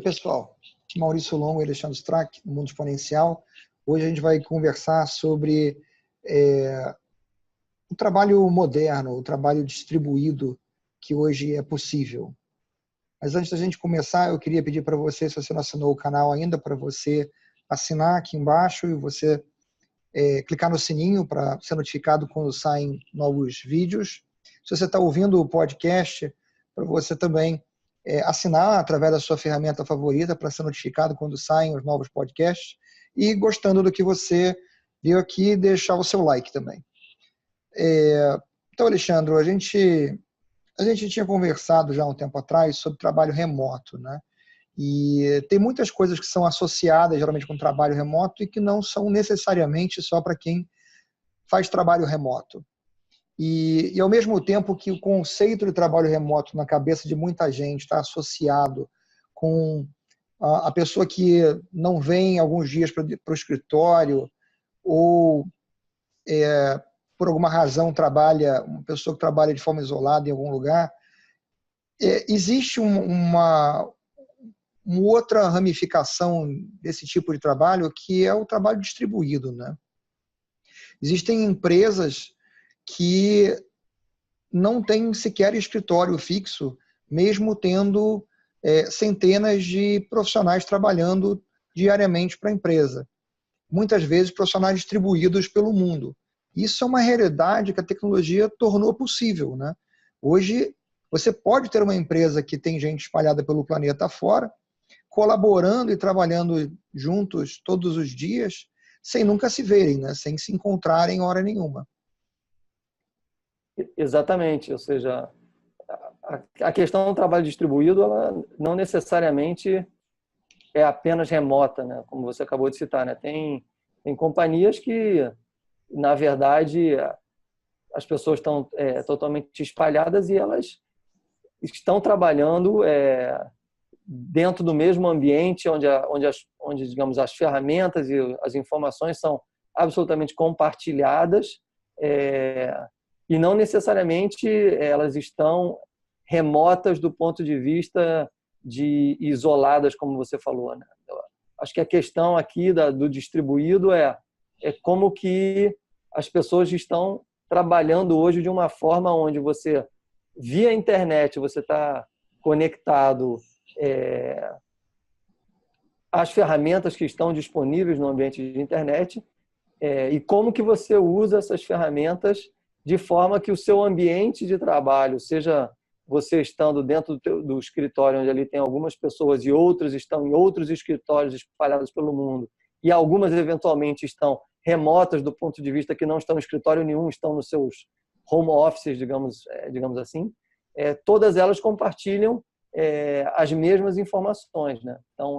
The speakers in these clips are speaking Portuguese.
E pessoal, aqui Maurício Longo e Alexandre Strack, do Mundo Exponencial. Hoje a gente vai conversar sobre o trabalho moderno, o trabalho distribuído que hoje é possível. Mas antes da gente começar, eu queria pedir para você, se você não assinou o canal ainda, para você assinar aqui embaixo e você clicar no sininho para ser notificado quando saem novos vídeos. Se você está ouvindo o podcast, para você também assinar através da sua ferramenta favorita para ser notificado quando saem os novos podcasts. E gostando do que você viu aqui, deixar o seu like também. Então, Alexandre, a gente tinha conversado já há um tempo atrás sobre trabalho remoto, né? E tem muitas coisas que são associadas geralmente com trabalho remoto e que não são necessariamente só para quem faz trabalho remoto. E ao mesmo tempo que o conceito de trabalho remoto na cabeça de muita gente está associado com a pessoa que não vem alguns dias para o escritório ou por alguma razão uma pessoa que trabalha de forma isolada em algum lugar, existe uma outra ramificação desse tipo de trabalho que é o trabalho distribuído, né? Existem empresas que não têm sequer escritório fixo, mesmo tendo centenas de profissionais trabalhando diariamente para a empresa. Muitas vezes profissionais distribuídos pelo mundo. Isso é uma realidade que a tecnologia tornou possível, né? Hoje, você pode ter uma empresa que tem gente espalhada pelo planeta afora, colaborando e trabalhando juntos todos os dias, sem nunca se verem, né? Sem se encontrarem em hora nenhuma. Exatamente, ou seja, a questão do trabalho distribuído, ela não necessariamente é apenas remota, né? Como você acabou de citar, né? Tem companhias que, na verdade, as pessoas estão totalmente espalhadas e elas estão trabalhando dentro do mesmo ambiente onde digamos, as ferramentas e as informações são absolutamente compartilhadas e não necessariamente elas estão remotas do ponto de vista de isoladas, como você falou, né? Acho que a questão aqui do distribuído é como que as pessoas estão trabalhando hoje de uma forma onde você, via internet, você está conectado às ferramentas que estão disponíveis no ambiente de internet e como que você usa essas ferramentas de forma que o seu ambiente de trabalho, seja você estando dentro do escritório, onde ali tem algumas pessoas e outras estão em outros escritórios espalhados pelo mundo, e algumas eventualmente estão remotas do ponto de vista que não estão em escritório nenhum, estão nos seus home offices, digamos assim, todas elas compartilham as mesmas informações, né? Então,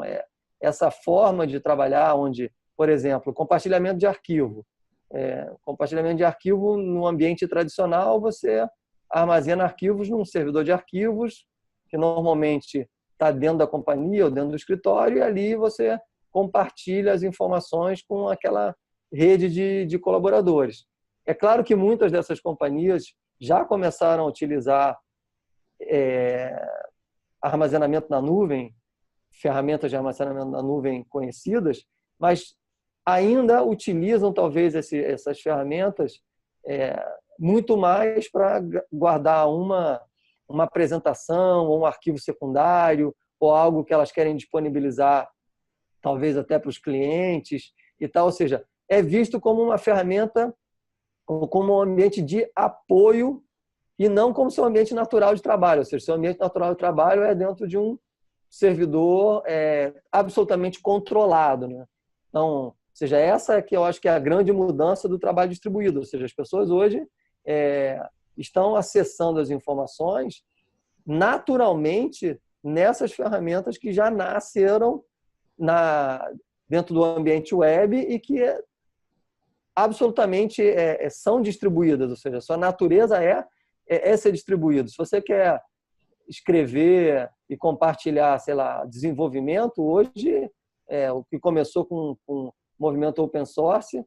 essa forma de trabalhar onde, por exemplo, compartilhamento de arquivo. Compartilhamento de arquivo no ambiente tradicional, você armazena arquivos num servidor de arquivos, que normalmente está dentro da companhia ou dentro do escritório, e ali você compartilha as informações com aquela rede de colaboradores. É claro que muitas dessas companhias já começaram a utilizar armazenamento na nuvem, ferramentas de armazenamento na nuvem conhecidas, mas ainda utilizam talvez essas ferramentas muito mais para guardar uma apresentação, ou um arquivo secundário, ou algo que elas querem disponibilizar, talvez até para os clientes e tal. Ou seja, é visto como uma ferramenta, como um ambiente de apoio e não como seu ambiente natural de trabalho. Ou seja, seu ambiente natural de trabalho é dentro de um servidor absolutamente controlado, né? Então, ou seja, essa é que eu acho que é a grande mudança do trabalho distribuído. Ou seja, as pessoas hoje estão acessando as informações naturalmente nessas ferramentas que já nasceram dentro do ambiente web e que absolutamente são distribuídas. Ou seja, a sua natureza é ser distribuído. Se você quer escrever e compartilhar, sei lá, desenvolvimento, hoje o que começou com o movimento open source,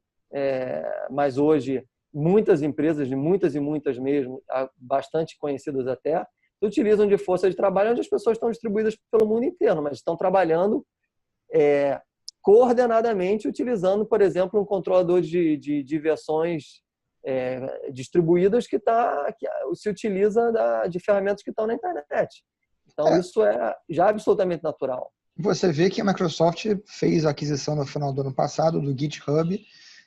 mas hoje muitas empresas, muitas e muitas mesmo, bastante conhecidas até, se utilizam de força de trabalho onde as pessoas estão distribuídas pelo mundo inteiro, mas estão trabalhando coordenadamente, utilizando, por exemplo, um controlador de versões distribuídas que se utiliza de ferramentas que estão na internet. Então, isso é já absolutamente natural. Você vê que a Microsoft fez a aquisição no final do ano passado do GitHub,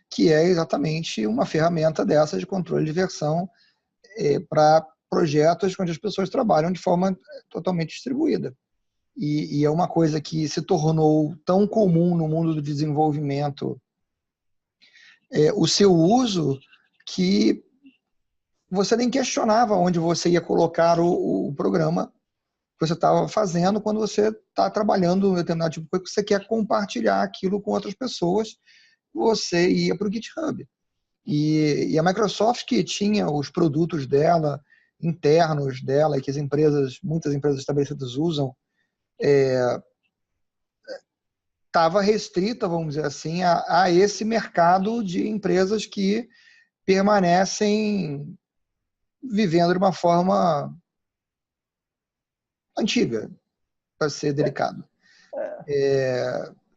que é exatamente uma ferramenta dessa de controle de versão para projetos onde as pessoas trabalham de forma totalmente distribuída. E é uma coisa que se tornou tão comum no mundo do desenvolvimento, o seu uso, que você nem questionava onde você ia colocar o programa que você estava fazendo quando você está trabalhando em determinado tipo de coisa que você quer compartilhar aquilo com outras pessoas, você ia para o GitHub. E a Microsoft, que tinha os produtos dela, internos dela, e que muitas empresas estabelecidas usam, estava restrita, vamos dizer assim, a esse mercado de empresas que permanecem vivendo de uma forma antiga, para ser delicado.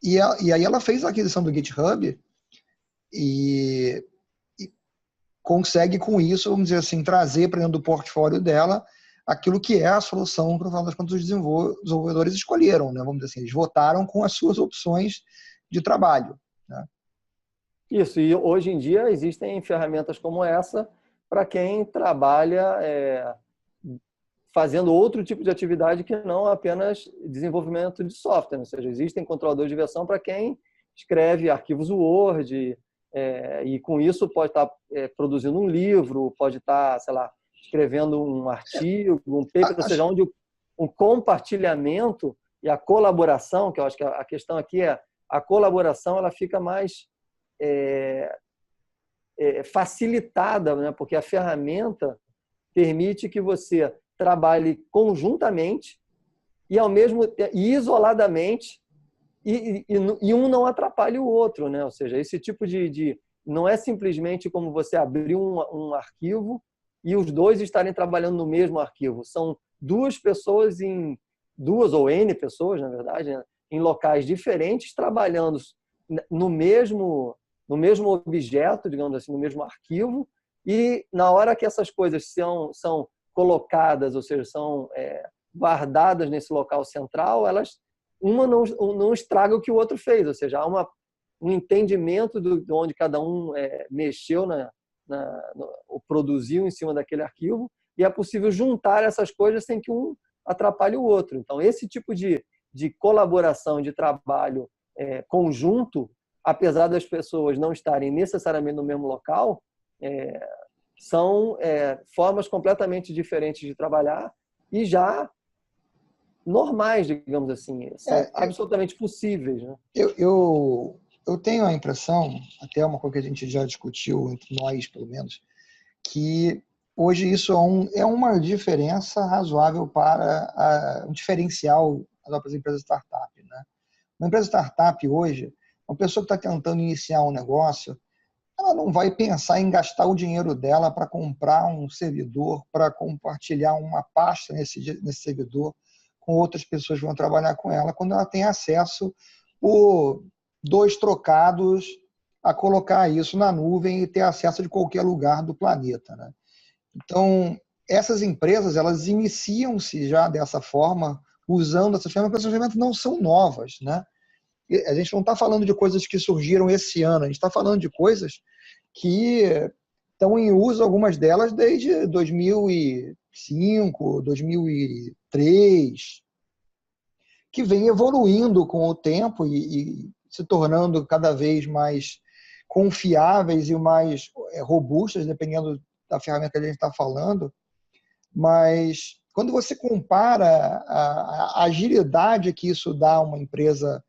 E aí ela fez a aquisição do GitHub e consegue com isso, vamos dizer assim, trazer para dentro do portfólio dela aquilo que é a solução que, no final das contas, os desenvolvedores escolheram, né? Vamos dizer assim, eles votaram com as suas opções de trabalho, né? Isso, e hoje em dia existem ferramentas como essa para quem trabalha fazendo outro tipo de atividade que não apenas desenvolvimento de software, ou seja, existem controladores de versão para quem escreve arquivos Word, e com isso pode estar produzindo um livro, pode estar, sei lá, escrevendo um artigo, um paper, ou seja, onde o compartilhamento e a colaboração, que eu acho que a questão aqui a colaboração, ela fica mais facilitada, né? Porque a ferramenta permite que você trabalhe conjuntamente e isoladamente e um não atrapalhe o outro, né? Ou seja, esse tipo não é simplesmente como você abrir um arquivo e os dois estarem trabalhando no mesmo arquivo. São duas pessoas duas ou N pessoas, na verdade, né? Em locais diferentes, trabalhando no mesmo objeto, digamos assim, no mesmo arquivo, e na hora que essas coisas são colocadas, ou seja, são guardadas nesse local central, uma não estraga o que o outro fez, ou seja, há um entendimento de onde cada um mexeu, ou produziu em cima daquele arquivo, e é possível juntar essas coisas sem que um atrapalhe o outro. Então, esse tipo de colaboração, de trabalho conjunto, apesar das pessoas não estarem necessariamente no mesmo local, são formas completamente diferentes de trabalhar e já normais, digamos assim, são absolutamente possíveis, né? Eu tenho a impressão, até uma coisa que a gente já discutiu entre nós, pelo menos, que hoje isso é uma diferença razoável para um diferencial para as empresas startup, né? Uma empresa startup hoje, uma pessoa que está tentando iniciar um negócio, ela não vai pensar em gastar o dinheiro dela para comprar um servidor, para compartilhar uma pasta nesse servidor com outras pessoas que vão trabalhar com ela, quando ela tem acesso por 2 trocados a colocar isso na nuvem e ter acesso de qualquer lugar do planeta, né? Então, essas empresas, elas iniciam-se já dessa forma, usando essas ferramentas, porque essas ferramentas não são novas, né? A gente não está falando de coisas que surgiram esse ano, a gente está falando de coisas que estão em uso, algumas delas, desde 2005, 2003, que vem evoluindo com o tempo e se tornando cada vez mais confiáveis e mais robustas, dependendo da ferramenta que a gente está falando. Mas quando você compara a agilidade que isso dá a uma empresa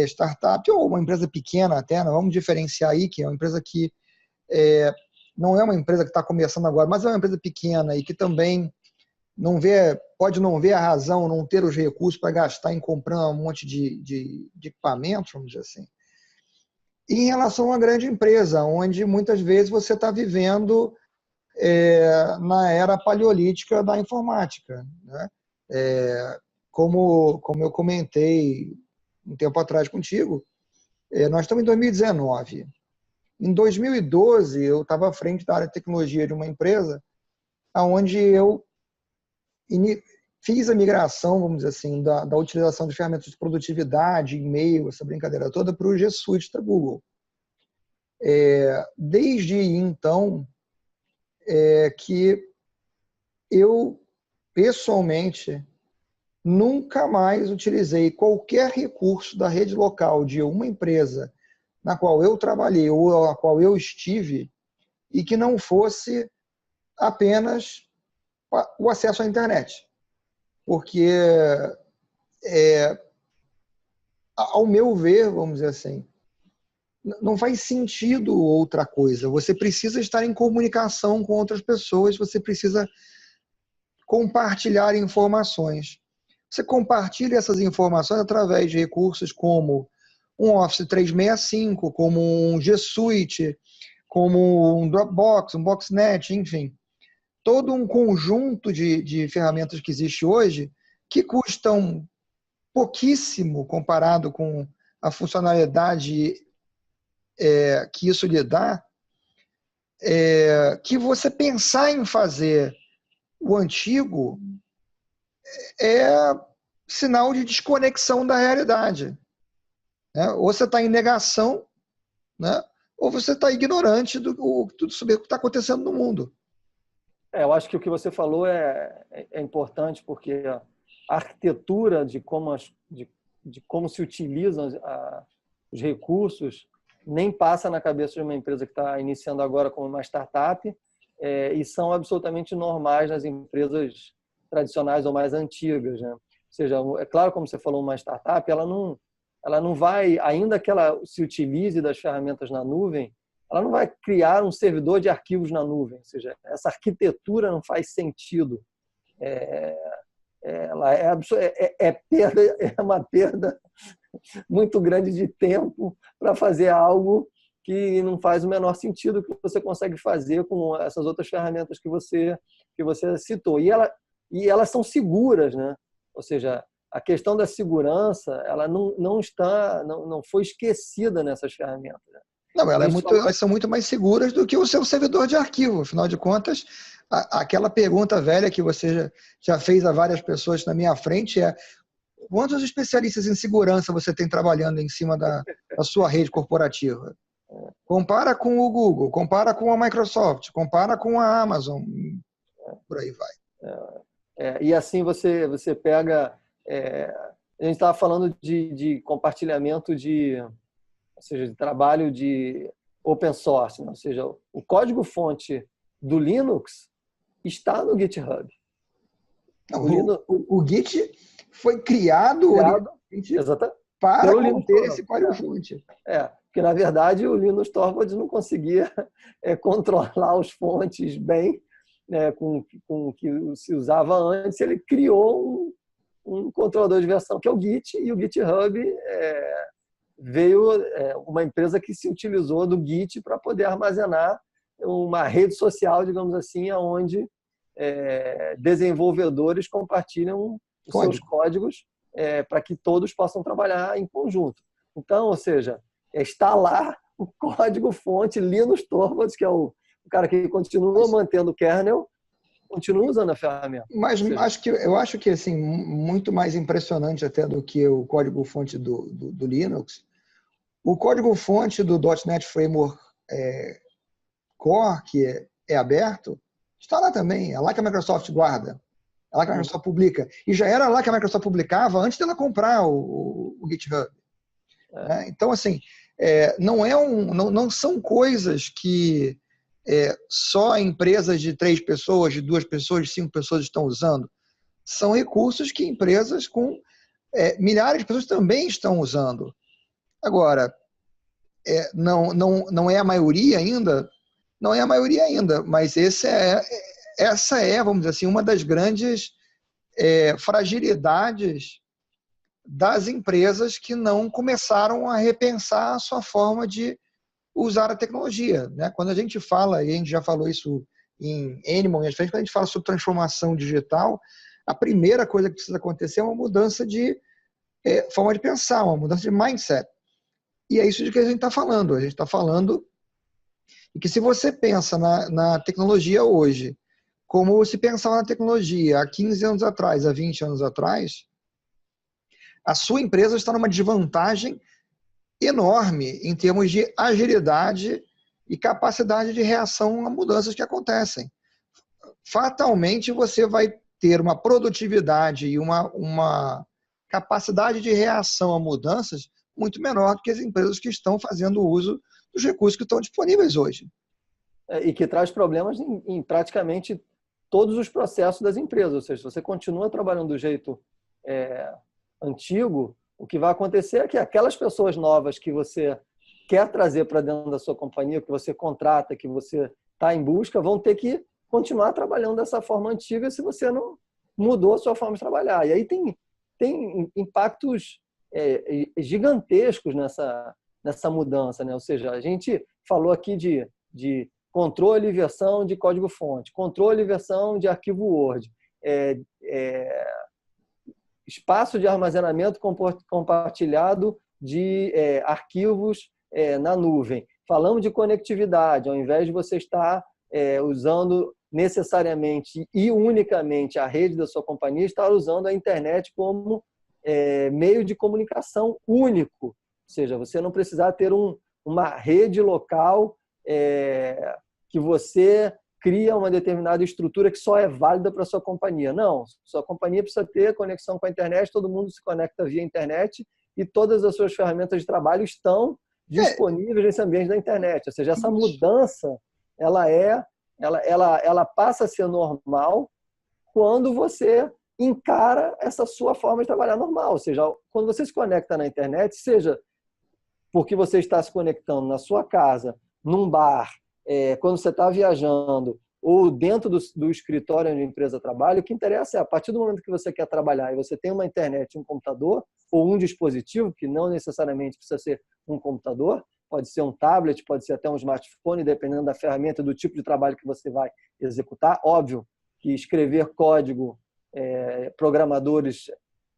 startup ou uma empresa pequena até, nós vamos diferenciar aí, que é uma empresa que não é uma empresa que está começando agora, mas é uma empresa pequena e que também pode não ver a razão, não ter os recursos para gastar em comprar um monte de equipamentos, vamos dizer assim. E em relação a uma grande empresa, onde muitas vezes você está vivendo na era paleolítica da informática, né? Como eu comentei um tempo atrás contigo, nós estamos em 2019. Em 2012, eu estava à frente da área de tecnologia de uma empresa onde eu fiz a migração, vamos dizer assim, da utilização de ferramentas de produtividade, e-mail, essa brincadeira toda, para o G Suite da Google. Desde então, que eu, pessoalmente, nunca mais utilizei qualquer recurso da rede local de uma empresa na qual eu trabalhei ou na qual eu estive e que não fosse apenas o acesso à internet. Porque, ao meu ver, vamos dizer assim, não faz sentido outra coisa. Você precisa estar em comunicação com outras pessoas, você precisa compartilhar informações. Você compartilha essas informações através de recursos como um Office 365, como um G Suite, como um Dropbox, um Boxnet, enfim. Todo um conjunto de ferramentas que existe hoje que custam pouquíssimo comparado com a funcionalidade que isso lhe dá, que você pensar em fazer o antigo é sinal de desconexão da realidade, né? Ou você está em negação, né? Ou você está ignorante do que está acontecendo no mundo. Eu acho que o que você falou é importante, porque a arquitetura de como se utilizam os recursos nem passa na cabeça de uma empresa que está iniciando agora como uma startup, e são absolutamente normais nas empresas tradicionais ou mais antigas, né? Ou seja, é claro, como você falou, uma startup, ela não vai, ainda que ela se utilize das ferramentas na nuvem, ela não vai criar um servidor de arquivos na nuvem. Ou seja, essa arquitetura não faz sentido. Ela é uma perda muito grande de tempo para fazer algo que não faz o menor sentido que você consegue fazer com essas outras ferramentas que você citou. E elas são seguras, né? Ou seja, a questão da segurança, ela não foi esquecida nessas ferramentas, né? Não, elas são muito mais seguras do que o seu servidor de arquivo. Afinal de contas, aquela pergunta velha que você já fez a várias pessoas na minha frente é: quantos especialistas em segurança você tem trabalhando em cima da sua rede corporativa? Compara com o Google, compara com a Microsoft, compara com a Amazon, por aí vai. E assim você pega... a gente estava falando de compartilhamento ou seja, de trabalho de open source, né? Ou seja, o código-fonte do Linux está no GitHub. O Git foi criado para conter esse código-fonte. Porque, na verdade, o Linus Torvalds não conseguia controlar os fontes bem, né, com o que se usava antes. Ele criou um controlador de versão, que é o Git, e o GitHub veio uma empresa que se utilizou do Git para poder armazenar uma rede social, digamos assim, onde desenvolvedores compartilham os seus códigos para que todos possam trabalhar em conjunto. Então, ou seja, está lá o código-fonte Linus Torvalds, que é o cara que continua mantendo o kernel, continua usando a ferramenta. Mas eu acho que assim, muito mais impressionante até do que o código-fonte do Linux, o código-fonte do .NET Framework Core, que é aberto, está lá também. É lá que a Microsoft guarda. É lá que a Microsoft publica. E já era lá que a Microsoft publicava antes dela comprar o GitHub. Então, assim, não são coisas que só empresas de 3 pessoas, de 2 pessoas, de 5 pessoas estão usando. São recursos que empresas com milhares de pessoas também estão usando. Agora, não é a maioria ainda? Não é a maioria ainda, mas essa é, vamos dizer assim, uma das grandes fragilidades das empresas que não começaram a repensar a sua forma de usar a tecnologia, né? Quando a gente fala, e a gente já falou isso em N momentos diferentes. Quando a gente fala sobre transformação digital, a primeira coisa que precisa acontecer é uma mudança de forma de pensar, uma mudança de mindset. E é isso de que a gente está falando. A gente está falando que se você pensa na tecnologia hoje, como se pensava na tecnologia há 15 anos atrás, há 20 anos atrás, a sua empresa está numa desvantagem enorme em termos de agilidade e capacidade de reação a mudanças que acontecem. Fatalmente, você vai ter uma produtividade e uma capacidade de reação a mudanças muito menor do que as empresas que estão fazendo uso dos recursos que estão disponíveis hoje. E que traz problemas em praticamente todos os processos das empresas. Ou seja, se você continua trabalhando do jeito antigo, o que vai acontecer é que aquelas pessoas novas que você quer trazer para dentro da sua companhia, que você contrata, que você está em busca, vão ter que continuar trabalhando dessa forma antiga se você não mudou a sua forma de trabalhar. E aí tem impactos gigantescos nessa mudança, né? Ou seja, a gente falou aqui de controle e versão de código-fonte, controle e versão de arquivo Word, espaço de armazenamento compartilhado de arquivos na nuvem. Falamos de conectividade, ao invés de você estar usando necessariamente e unicamente a rede da sua companhia, estar usando a internet como meio de comunicação único. Ou seja, você não precisar ter uma rede local que você cria uma determinada estrutura que só é válida para a sua companhia. Não, sua companhia precisa ter conexão com a internet, todo mundo se conecta via internet e todas as suas ferramentas de trabalho estão disponíveis nesse ambiente da internet. Ou seja, essa mudança ela passa a ser normal quando você encara essa sua forma de trabalhar normal. Ou seja, quando você se conecta na internet, seja porque você está se conectando na sua casa, num bar, quando você está viajando ou dentro do escritório onde a empresa trabalha, o que interessa é, a partir do momento que você quer trabalhar e você tem uma internet, um computador ou um dispositivo, que não necessariamente precisa ser um computador, pode ser um tablet, pode ser até um smartphone, dependendo da ferramenta, do tipo de trabalho que você vai executar. Óbvio que escrever código, programadores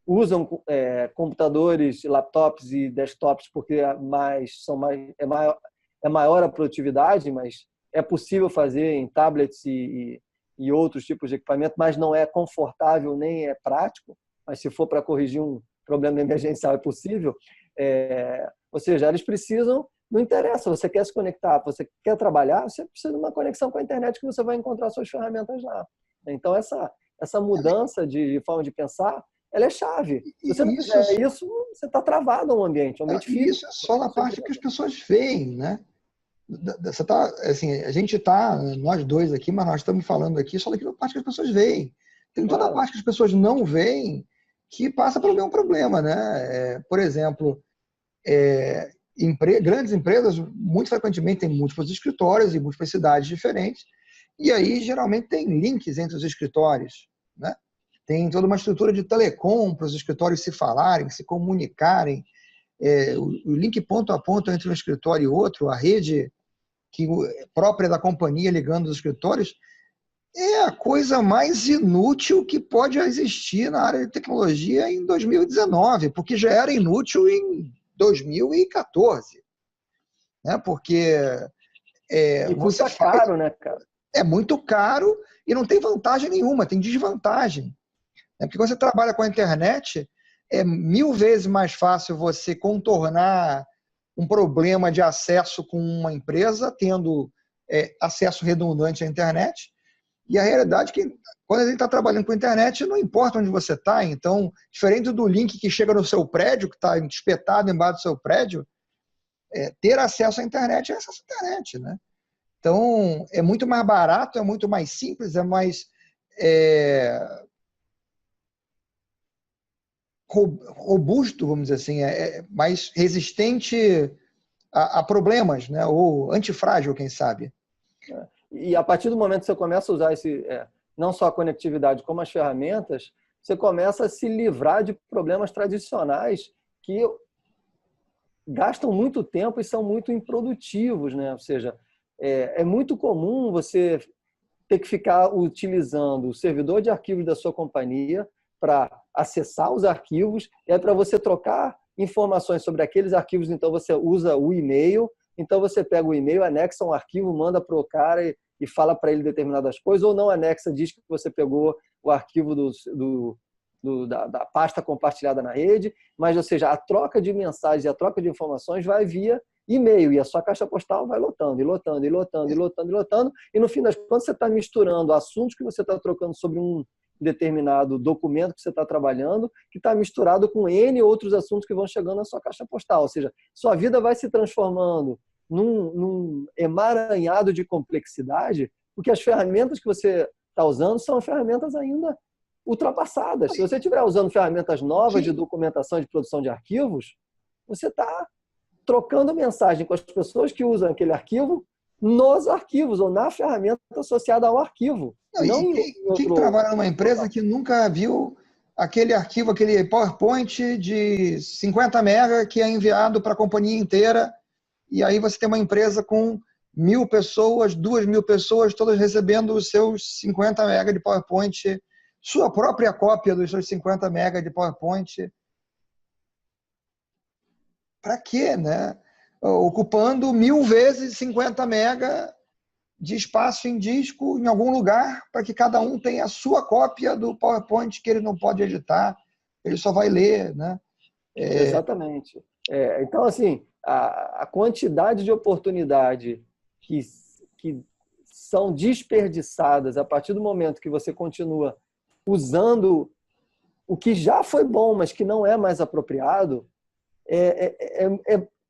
usam computadores, laptops e desktops porque é maior a produtividade, mas é possível fazer em tablets e outros tipos de equipamento, mas não é confortável nem é prático. Mas se for para corrigir um problema emergencial, é possível. Ou seja, eles precisam, não interessa, você quer se conectar, você quer trabalhar, você precisa de uma conexão com a internet que você vai encontrar suas ferramentas lá. Então, essa mudança de forma de pensar, ela é chave. Se você não fizer isso, você está travado no ambiente. Isso é só na parte que as pessoas veem, né? Você tá, assim, a gente está, nós dois aqui, mas nós estamos falando aqui só daquela parte que as pessoas veem. Tem toda a parte que as pessoas não veem que passa pelo mesmo problema, né? Por exemplo, grandes empresas muito frequentemente têm múltiplos escritórios em múltiplas cidades diferentes, e aí geralmente tem links entre os escritórios, né? Tem toda uma estrutura de telecom para os escritórios se falarem, se comunicarem, o link ponto a ponto entre um escritório e outro, a rede própria da companhia ligando os escritórios, é a coisa mais inútil que pode existir na área de tecnologia em 2019, porque já era inútil em 2014. Né? Porque você caro, né, cara? É muito caro e não tem vantagem nenhuma, tem desvantagem. Porque quando você trabalha com a internet, é 1000 vezes mais fácil você contornar um problema de acesso com uma empresa, tendo acesso redundante à internet. E a realidade é que, quando a gente está trabalhando com a internet, não importa onde você está. Então, diferente do link que chega no seu prédio, que está espetado embaixo do seu prédio, ter acesso à internet é acesso à internet, né? Então, é muito mais barato, é muito mais simples, é mais robusto, vamos dizer assim, mais resistente a problemas, né? Ou antifrágil, quem sabe. E a partir do momento que você começa a usar não só a conectividade, como as ferramentas, você começa a se livrar de problemas tradicionais que gastam muito tempo e são muito improdutivos, né? Ou seja, é muito comum você ter que ficar utilizando o servidor de arquivos da sua companhia para acessar os arquivos, e para você trocar informações sobre aqueles arquivos, então você usa o e-mail, então você pega o e-mail, anexa um arquivo, manda para o cara e fala para ele determinadas coisas, ou não anexa, diz que você pegou o arquivo da pasta compartilhada na rede, mas, ou seja, a troca de mensagens e a troca de informações vai via e-mail, e a sua caixa postal vai lotando, e lotando, e lotando, e lotando, e lotando, e no fim das contas você está misturando assuntos que você está trocando sobre um determinado documento que você está trabalhando, que está misturado com N outros assuntos que vão chegando na sua caixa postal. Ou seja, sua vida vai se transformando num emaranhado de complexidade, porque as ferramentas que você está usando são ferramentas ainda ultrapassadas. Se você estiver usando ferramentas novas de documentação e de produção de arquivos, você está trocando mensagem com as pessoas que usam aquele arquivo nos arquivos ou na ferramenta associada ao arquivo. Quem trabalha numa empresa que nunca viu aquele arquivo, aquele PowerPoint de 50 mega que é enviado para a companhia inteira, e aí você tem uma empresa com 1.000 pessoas, 2.000 pessoas, todas recebendo os seus 50 mega de PowerPoint, sua própria cópia dos seus 50 mega de PowerPoint. Para quê, né? Ocupando 1.000 vezes 50 mega de espaço em disco em algum lugar para que cada um tenha a sua cópia do PowerPoint que ele não pode editar, ele só vai ler, né? Exatamente. Então, assim, a quantidade de oportunidade que são desperdiçadas a partir do momento que você continua usando o que já foi bom, mas que não é mais apropriado,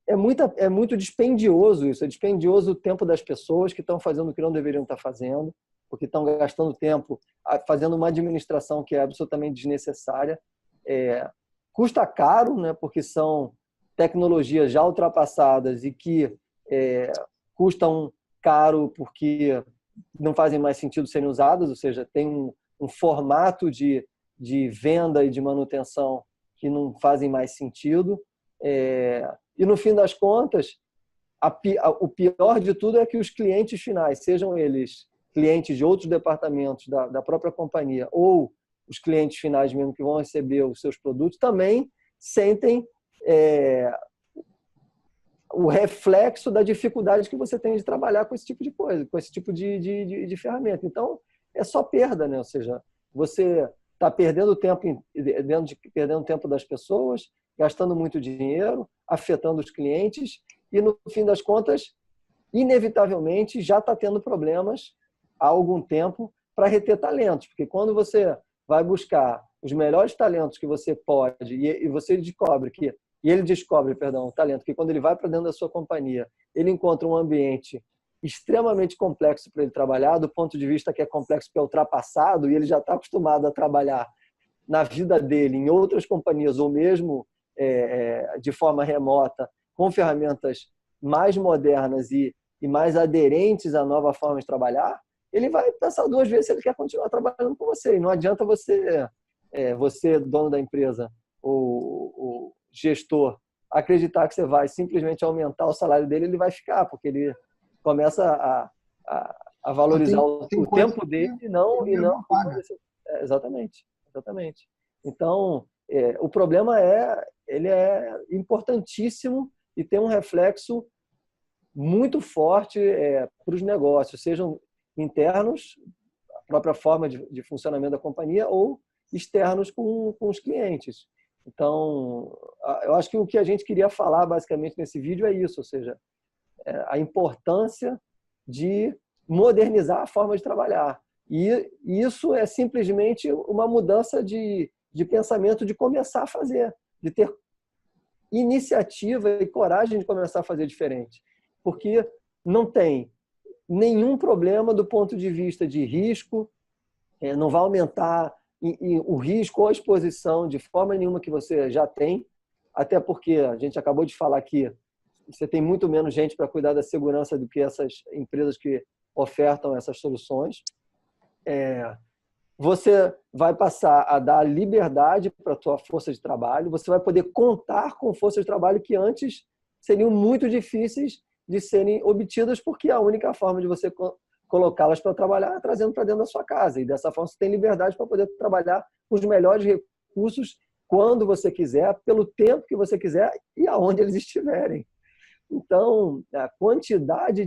é muito dispendioso isso. É dispendioso o tempo das pessoas que estão fazendo o que não deveriam estar fazendo, porque estão gastando tempo fazendo uma administração que é absolutamente desnecessária. Custa caro, né, porque são tecnologias já ultrapassadas e que custam caro porque não fazem mais sentido serem usadas, ou seja, tem um formato de venda e de manutenção que não fazem mais sentido. E, no fim das contas, o pior de tudo é que os clientes finais, sejam eles clientes de outros departamentos da própria companhia ou os clientes finais mesmo que vão receber os seus produtos, também sentem o reflexo da dificuldade que você tem de trabalhar com esse tipo de coisa, com esse tipo de ferramenta. Então, é só perda, né? Ou seja, você está perdendo tempo das pessoas, gastando muito dinheiro, afetando os clientes e, no fim das contas, inevitavelmente, já está tendo problemas há algum tempo para reter talentos. Porque quando você vai buscar os melhores talentos que você pode e você descobre que o talento, que quando ele vai para dentro da sua companhia, ele encontra um ambiente extremamente complexo para ele trabalhar, do ponto de vista que é complexo porque é ultrapassado e ele já está acostumado a trabalhar na vida dele, em outras companhias ou mesmo de forma remota, com ferramentas mais modernas e mais aderentes à nova forma de trabalhar, ele vai pensar duas vezes se ele quer continuar trabalhando com você. E não adianta você, dono da empresa, ou gestor, acreditar que você vai simplesmente aumentar o salário dele, ele vai ficar, porque ele começa a valorizar o tempo dele e não exatamente. Então, o problema ele é importantíssimo e tem um reflexo muito forte para os negócios, sejam internos, a própria forma de funcionamento da companhia, ou externos com os clientes. Então, eu acho que o que a gente queria falar basicamente nesse vídeo é isso, ou seja, a importância de modernizar a forma de trabalhar. E isso é simplesmente uma mudança de pensamento, de começar a fazer, de ter iniciativa e coragem de começar a fazer diferente. Porque não tem nenhum problema do ponto de vista de risco, não vai aumentar o risco ou a exposição de forma nenhuma que você já tem, até porque a gente acabou de falar que você tem muito menos gente para cuidar da segurança do que essas empresas que ofertam essas soluções. Você vai passar a dar liberdade para a tua força de trabalho, você vai poder contar com forças de trabalho que antes seriam muito difíceis de serem obtidas, porque a única forma de você colocá-las para trabalhar, trazendo para dentro da sua casa. E dessa forma você tem liberdade para poder trabalhar com os melhores recursos quando você quiser, pelo tempo que você quiser e aonde eles estiverem. Então, a quantidade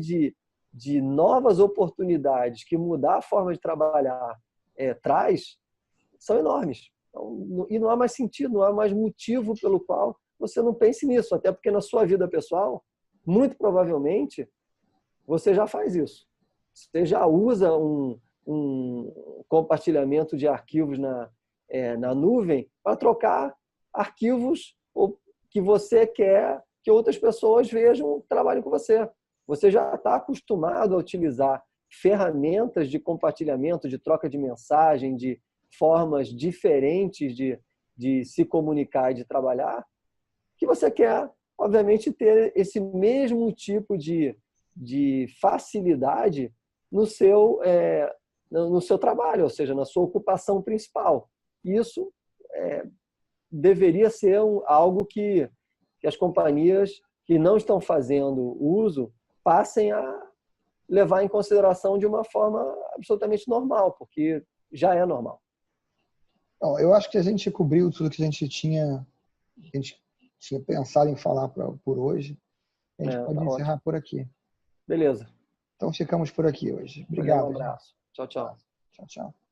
de novas oportunidades que mudar a forma de trabalhar traz são enormes. Então, e não há mais sentido, não há mais motivo pelo qual você não pense nisso, até porque na sua vida pessoal, muito provavelmente, você já faz isso. Você já usa um compartilhamento de arquivos na nuvem para trocar arquivos que você quer que outras pessoas vejam, trabalhem com você. Você já está acostumado a utilizar ferramentas de compartilhamento, de troca de mensagem, de formas diferentes de se comunicar e de trabalhar, que você quer, obviamente, ter esse mesmo tipo de facilidade no seu trabalho, ou seja, na sua ocupação principal. Isso deveria ser algo que as companhias que não estão fazendo uso passem a levar em consideração de uma forma absolutamente normal, porque já é normal. Bom, eu acho que a gente cobriu tudo que a gente tinha pensado em falar por hoje. A gente pode encerrar ótimo. Por aqui. Beleza. Então ficamos por aqui hoje. Um Obrigado. abraço. Tchau, tchau. Tchau, tchau.